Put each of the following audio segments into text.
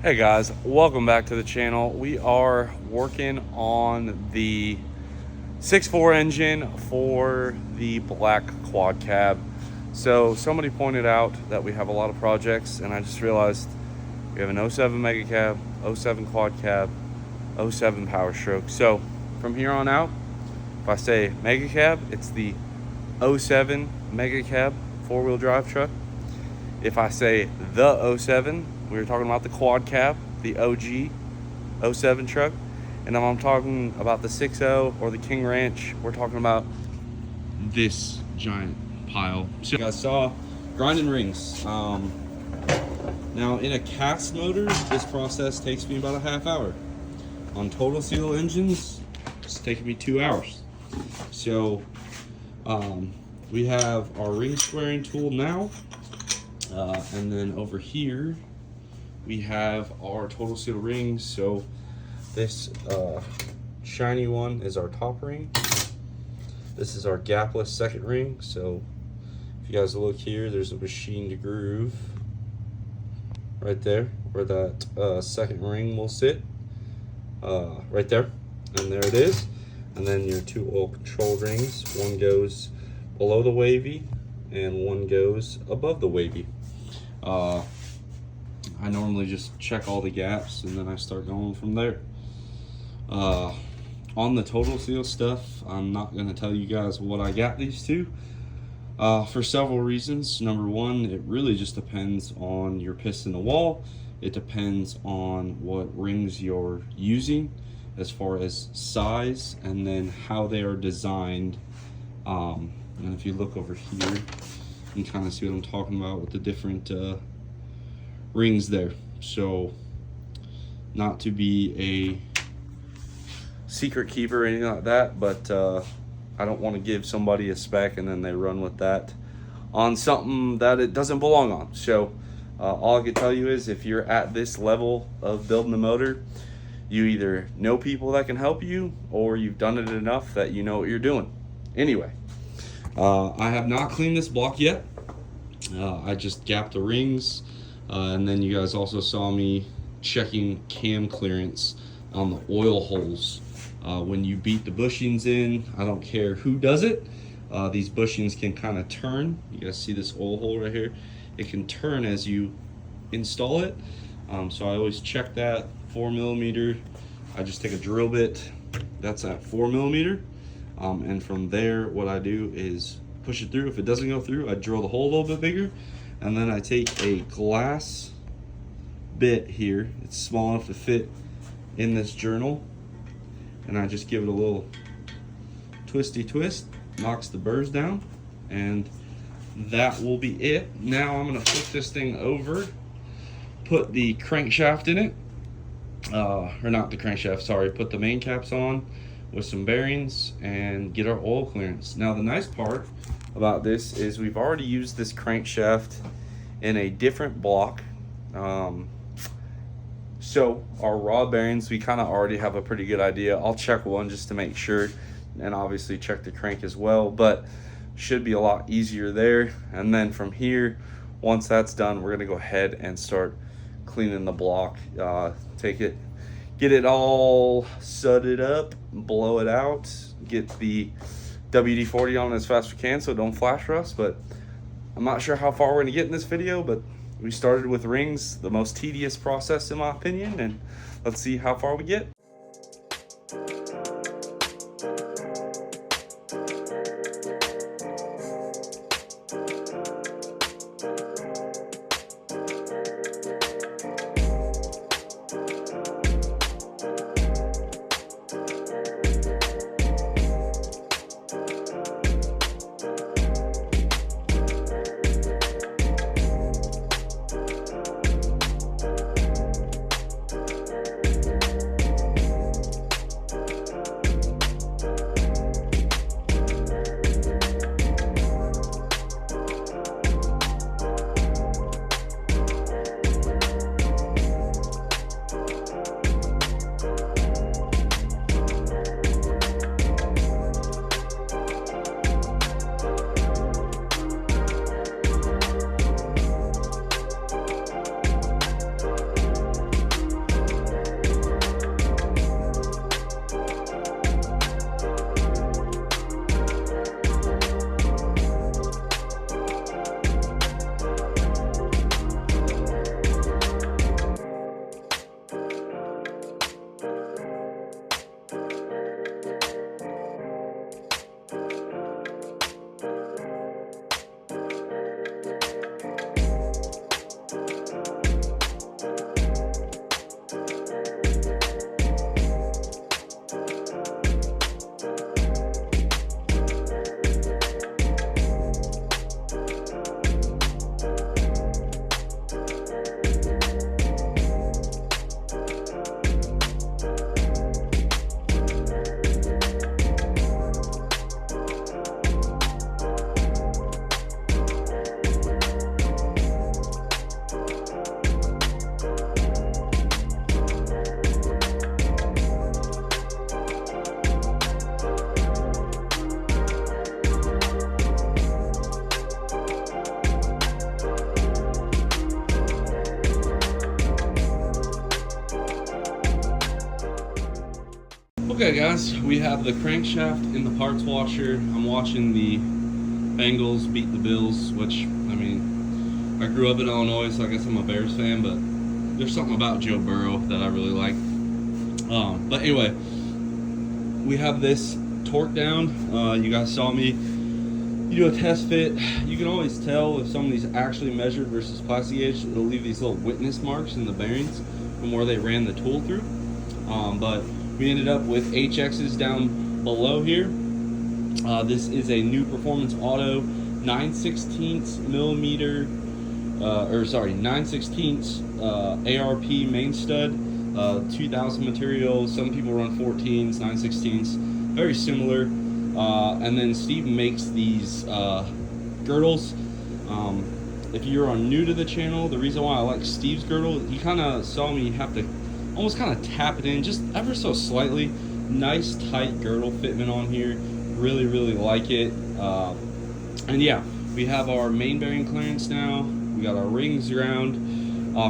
Hey guys, welcome back to the channel. We are working on the 6.4 engine for the black quad cab. So somebody pointed out that we have a lot of projects, and I just realized we have an 07 mega cab, 07 quad cab, 07 power stroke. So from here on out, if I say mega cab, it's the 07 mega cab 4-wheel drive truck. If I say the 07, we were talking about the quad cab, the OG 07 truck. And if I'm talking about the 6.0 or the King Ranch, we're talking about this giant pile. So you guys saw grinding rings. Now in a cast motor, this process takes me about a half hour. On total seal engines, it's taking me 2 hours. So we have our ring squaring tool now. And then over here, we have our total seal rings. So this shiny one is our top ring. This is our gapless second ring. So if you guys look here, there's a machined groove right there where that second ring will sit. Right there. And there it is. And then your two oil control rings. One goes below the wavy and one goes above the wavy. I normally just check all the gaps and then I start going from there. On the total seal stuff, I'm not going to tell you guys what I got these to for several reasons. Number one, it really just depends on your piston to wall. It depends on what rings you're using as far as size, and then how they are designed. And if you look over here, you can kind of see what I'm talking about with the different rings there. So not to be a secret keeper or anything like that, but I don't want to give somebody a spec and then they run with that on something that it doesn't belong on. So all I can tell you is, if you're at this level of building a motor, you either know people that can help you, or you've done it enough that you know what you're doing. Anyway, I have not cleaned this block yet. I just gapped the rings, and then you guys also saw me checking cam clearance on the oil holes. When you beat the bushings in, I don't care who does it, these bushings can kind of turn. You guys see this oil hole right here? It can turn as you install it. So I always check that 4mm. I just take a drill bit that's at 4mm. And from there, what I do is push it through. If it doesn't go through, I drill the hole a little bit bigger, and then I take a glass bit here. It's small enough to fit in this journal, and I just give it a little twisty twist, knocks the burrs down, and that will be it. Now I'm gonna flip this thing over, put the crankshaft in it, or not the crankshaft, sorry, put the main caps on with some bearings and get our oil clearance. Now the nice part about this is we've already used this crankshaft in a different block. So our rod bearings, we kind of already have a pretty good idea. I'll check one just to make sure, and obviously check the crank as well, but should be a lot easier there. And then from here, once that's done, we're gonna go ahead and start cleaning the block. Take it, get it all sudded up, blow it out, get the WD-40 on as fast as we can so don't flash rust. But I'm not sure how far we're gonna get in this video, but we started with rings, the most tedious process in my opinion, and let's see how far we get. guys, we have the crankshaft in the parts washer. I'm watching the Bengals beat the Bills, which, I mean, I grew up in Illinois, so I guess I'm a Bears fan, but there's something about Joe Burrow that I really like. But anyway, we have this torque down. You guys saw me. You do a test fit. You can always tell if somebody's actually measured versus plastic gauge. It'll leave these little witness marks in the bearings from where they ran the tool through. But we ended up with HXs down below here. This is a new Performance Auto 9/16 millimeter, 9/16 ARP main stud, 2000 material. Some people run 14s, 9/16s, very similar. And then Steve makes these girdles. If you're new to the channel, the reason why I like Steve's girdle, you kind of saw me have to almost kind of tap it in just ever so slightly. Nice tight girdle fitment on here. Really like it. And yeah, we have our main bearing clearance now. We got our rings ground.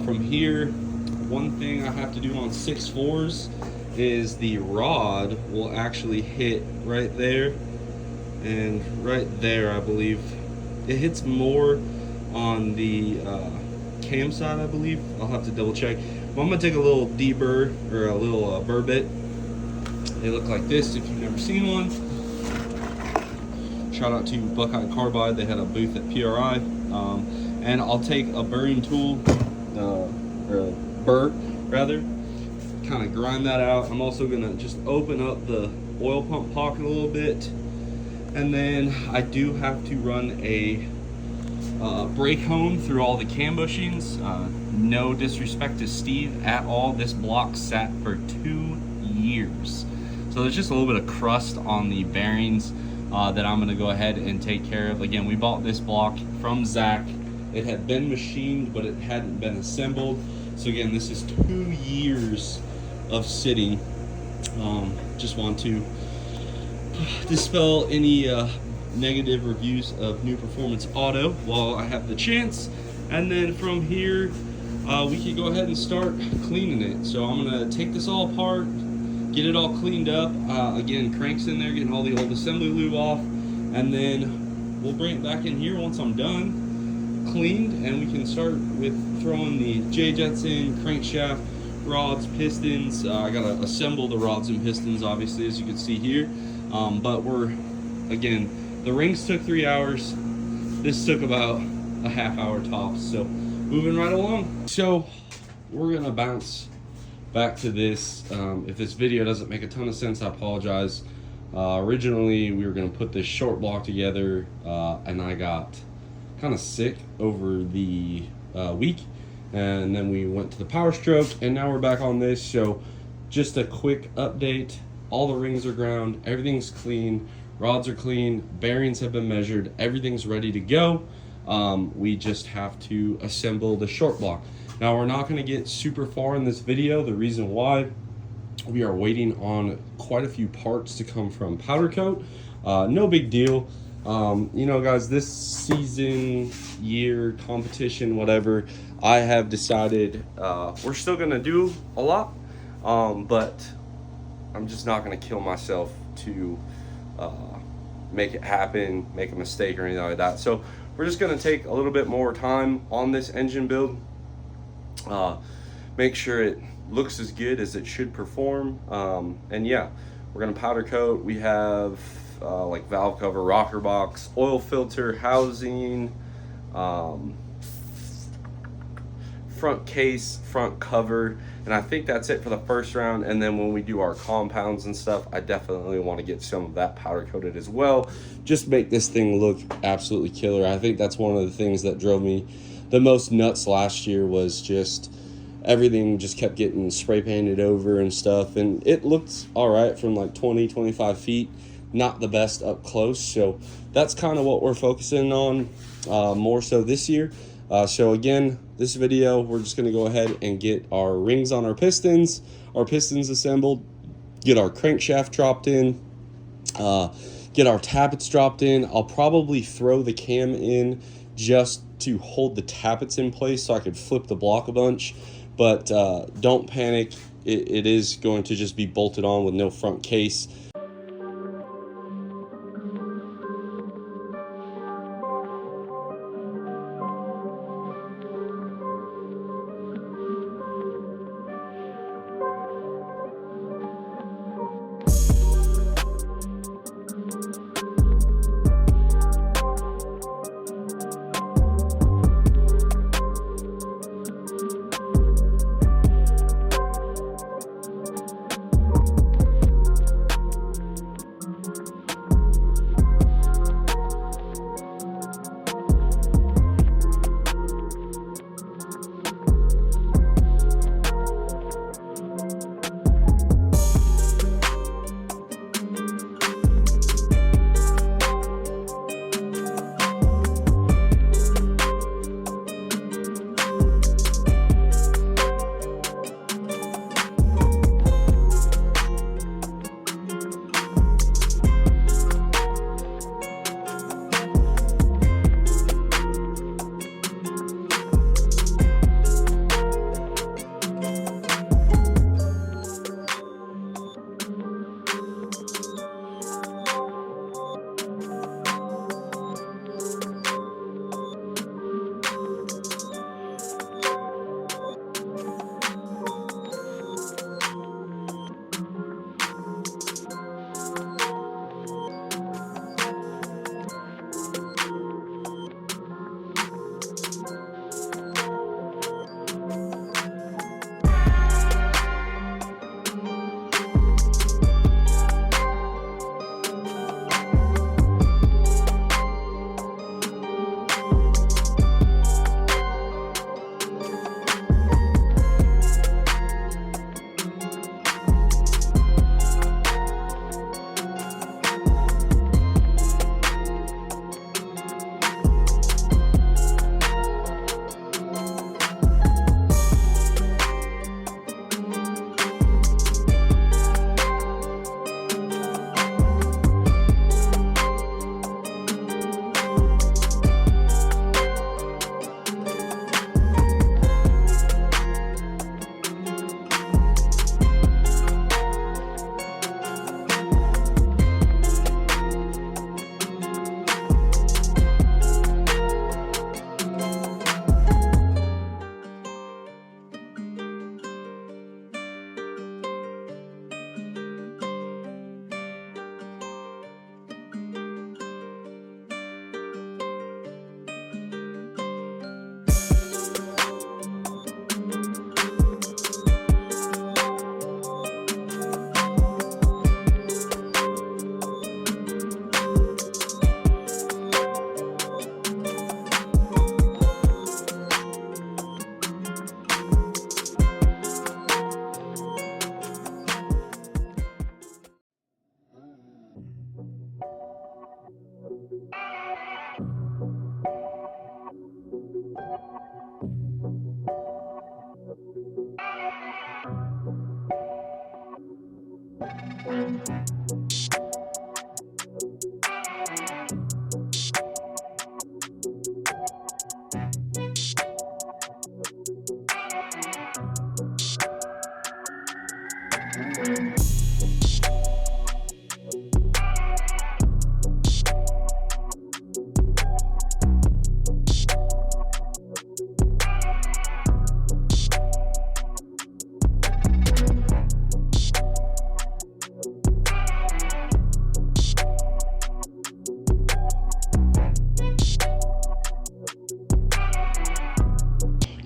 From here, one thing I have to do on 6.4s is the rod will actually hit right there and right there. I believe it hits more on the cam side, I believe. I'll have to double check. But I'm gonna take a little deburr or a little burr bit. They look like this if you've never seen one. Shout out to Buckeye Carbide. They had a booth at PRI. And I'll take a burring tool, or a burr rather, kind of grind that out. I'm also gonna just open up the oil pump pocket a little bit. And then I do have to run a brake hone through all the cam bushings. No disrespect to Steve at all. This block sat for 2 years. So there's just a little bit of crust on the bearings that I'm gonna go ahead and take care of. Again, we bought this block from Zach. It had been machined, but it hadn't been assembled. So again, this is 2 years of sitting. Just want to dispel any negative reviews of New Performance Auto while I have the chance. And then from here, we can go ahead and start cleaning it. So I'm gonna take this all apart, get it all cleaned up. Again, cranks in there, getting all the old assembly lube off, and then we'll bring it back in here once I'm done cleaned, and we can start with throwing the J-jets in, crankshaft, rods, pistons. I gotta assemble the rods and pistons, obviously, as you can see here. But again, the rings took 3 hours. This took about a half hour tops. So moving right along. So we're gonna bounce back to this. If this video doesn't make a ton of sense, I apologize. Originally, we were gonna put this short block together, and I got kind of sick over the week, and then we went to the Power Stroke, and now we're back on this. So just a quick update. All the rings are ground, everything's clean, rods are clean, bearings have been measured, everything's ready to go. We just have to assemble the short block. Now, we're not going to get super far in this video. The reason why, we are waiting on quite a few parts to come from Powder Coat. No big deal. You know, guys, this season, year, competition, whatever, I have decided we're still going to do a lot, but I'm just not going to kill myself to make it happen, make a mistake or anything like that. So we're just going to take a little bit more time on this engine build, make sure it looks as good as it should perform. And yeah, we're going to powder coat. We have like valve cover, rocker box, oil filter, housing, front case, front cover, and I think that's it for the first round. And then when we do our compounds and stuff, I definitely want to get some of that powder coated as well, just make this thing look absolutely killer. I think that's one of the things that drove me the most nuts last year, was just everything just kept getting spray painted over and stuff, and it looked all right from like 20-25 feet, not the best up close. So that's kind of what we're focusing on more so this year. So again, this video, we're just going to go ahead and get our rings on our pistons assembled, get our crankshaft dropped in, get our tappets dropped in. I'll probably throw the cam in just to hold the tappets in place so I could flip the block a bunch, but don't panic. it is going to just be bolted on with no front case.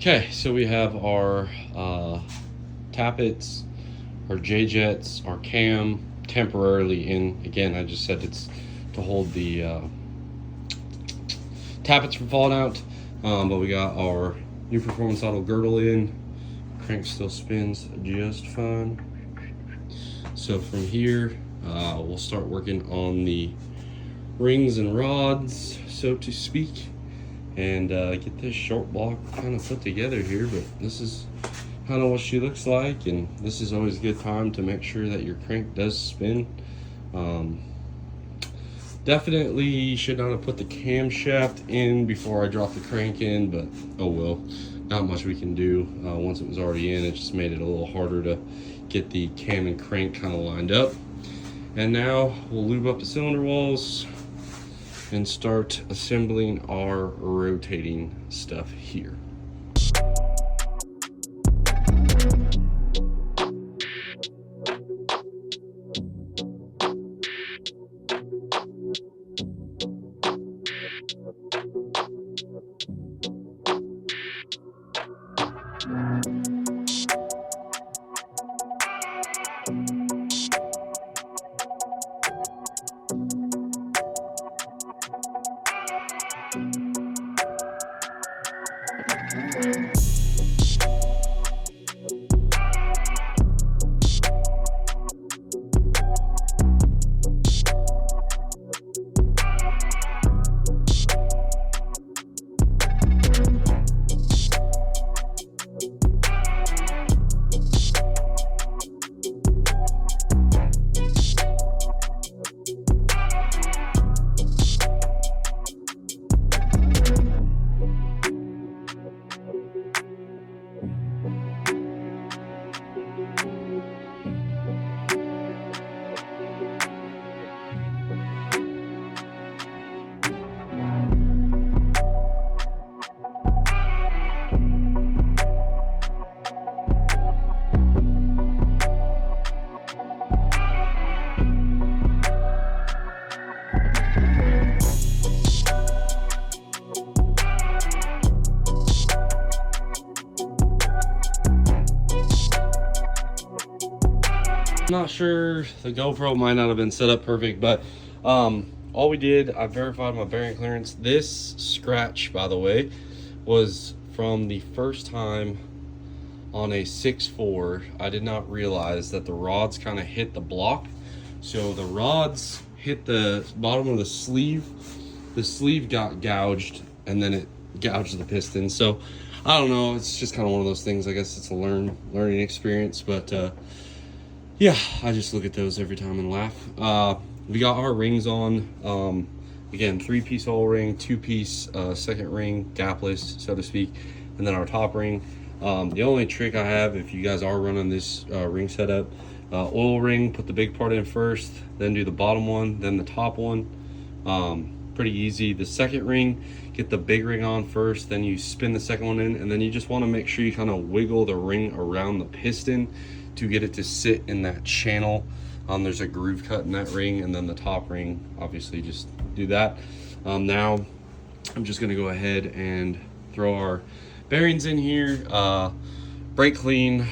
Okay, so we have our tappets, our J-jets, our cam temporarily in. Again, I just said it's to hold the tappets from falling out, but we got our new performance auto girdle in. Crank still spins just fine. So from here, we'll start working on the rings and rods, so to speak, and get this short block kind of put together here. But this is kind of what she looks like, and this is always a good time to make sure that your crank does spin. Definitely should not have put the camshaft in before I dropped the crank in, but oh well, not much we can do. Once it was already in, it just made it a little harder to get the cam and crank kind of lined up. And now we'll lube up the cylinder walls and start assembling our rotating stuff here. Not sure, the GoPro might not have been set up perfect, but all we did, I verified my bearing clearance. This scratch, by the way, was from the first time on a 6.4. I did not realize that the rods kind of hit the block. So the rods hit the bottom of the sleeve got gouged, and then it gouged the piston. So I don't know, it's just kind of one of those things. I guess it's a learning experience, but yeah, I just look at those every time and laugh. We got our rings on. Again, 3-piece oil ring, 2-piece second ring, gapless, so to speak, and then our top ring. The only trick I have, if you guys are running this ring setup, oil ring, put the big part in first, then do the bottom one, then the top one. Pretty easy. The second ring, get the big ring on first, then you spin the second one in, and then you just want to make sure you kind of wiggle the ring around the piston to get it to sit in that channel. There's a groove cut in that ring, and then the top ring, obviously just do that. Now I'm just gonna go ahead and throw our bearings in here, brake clean,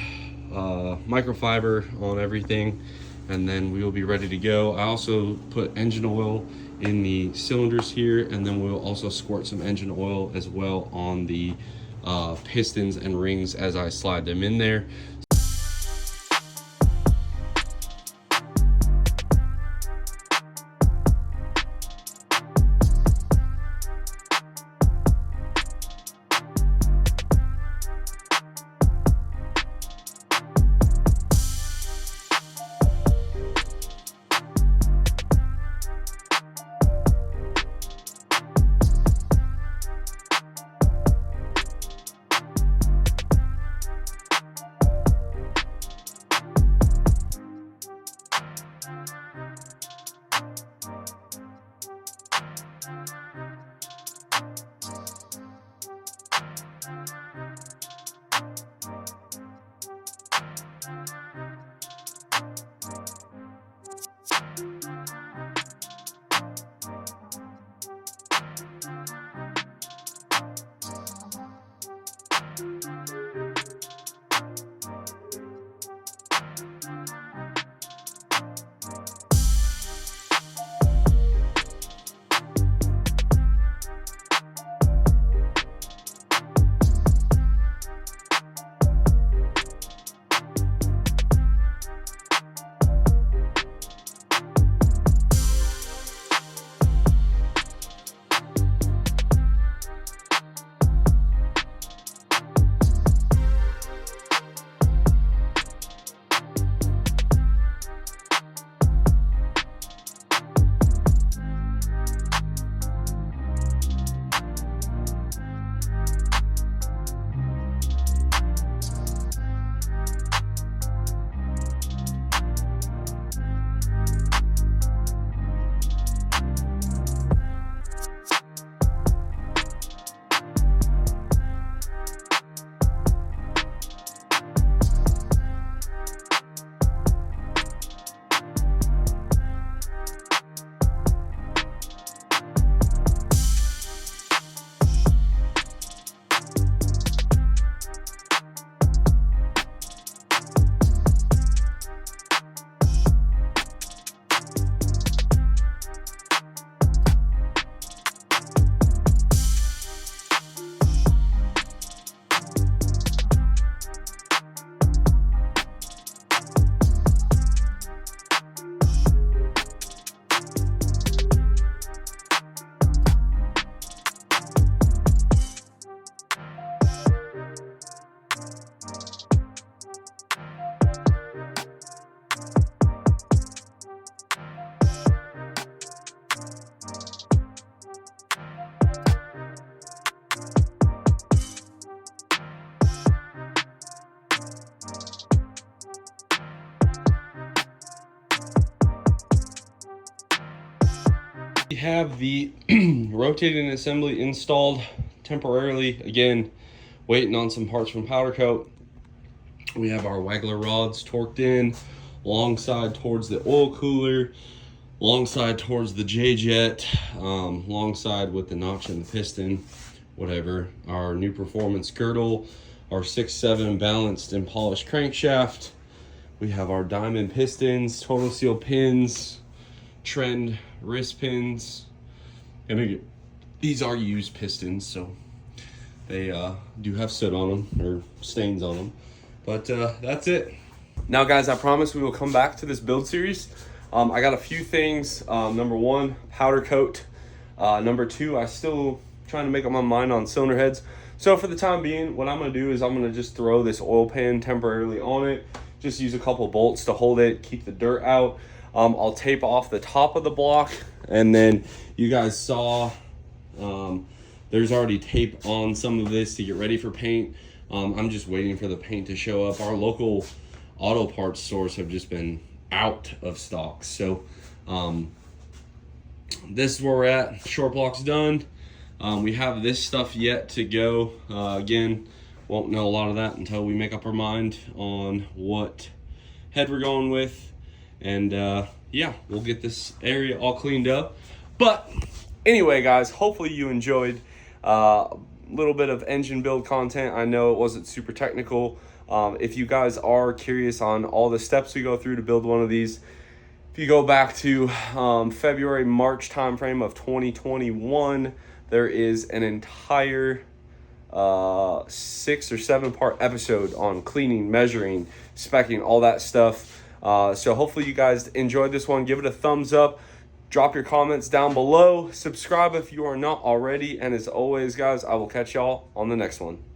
microfiber on everything, and then we will be ready to go. I also put engine oil in the cylinders here, and then we'll also squirt some engine oil as well on the pistons and rings as I slide them in there. We have the rotating assembly installed temporarily. Again, waiting on some parts from powder coat. We have our waggler rods torqued in, long side towards the oil cooler, long side towards the J-jet, long side with the notch and the piston, whatever. Our new performance girdle, our 6-7 balanced and polished crankshaft. We have our diamond pistons, total seal pins, trend wrist pins. And these are used pistons, so they do have soot on them, or stains on them. But that's it. Now guys, I promise we will come back to this build series. I got a few things. Number one, powder coat. Number two, I still trying to make up my mind on cylinder heads. So for the time being, what I'm gonna do is I'm gonna just throw this oil pan temporarily on it. Just use a couple bolts to hold it, keep the dirt out. I'll tape off the top of the block, and then you guys saw there's already tape on some of this to get ready for paint. I'm just waiting for the paint to show up. Our local auto parts stores have just been out of stock. So this is where we're at. Short block's done. We have this stuff yet to go. Again, won't know a lot of that until we make up our mind on what head we're going with. And yeah, we'll get this area all cleaned up. But anyway, guys, hopefully you enjoyed a little bit of engine build content. I know it wasn't super technical. If you guys are curious on all the steps we go through to build one of these, if you go back to February, March timeframe of 2021, there is an entire 6 or 7 part episode on cleaning, measuring, speccing, all that stuff. So hopefully you guys enjoyed this one. Give it a thumbs up. Drop your comments down below. Subscribe if you are not already. And as always, guys, I will catch y'all on the next one.